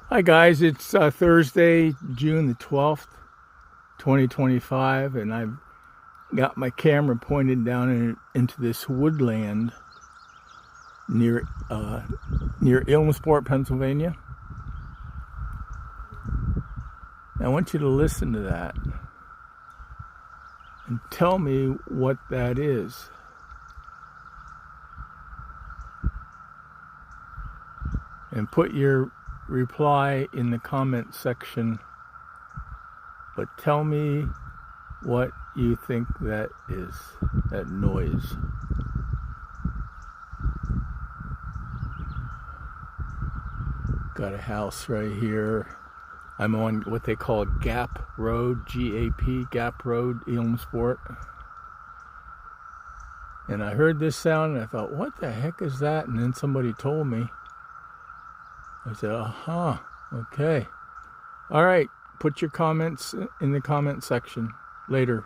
Hi guys, it's Thursday, June the 12th, 2025, and I've got my camera pointed down into this woodland near Ilmsport, Pennsylvania. I want you to listen to that and tell me what that is. And put your reply in the comment section, but tell me what you think that is, that noise. Got a house right here. I'm on what they call Gap Road, G-A-P, Gap Road, Ilmsport. And I heard this sound and I thought, what the heck is that? And then somebody told me. I said, okay. All right, put your comments in the comment section later.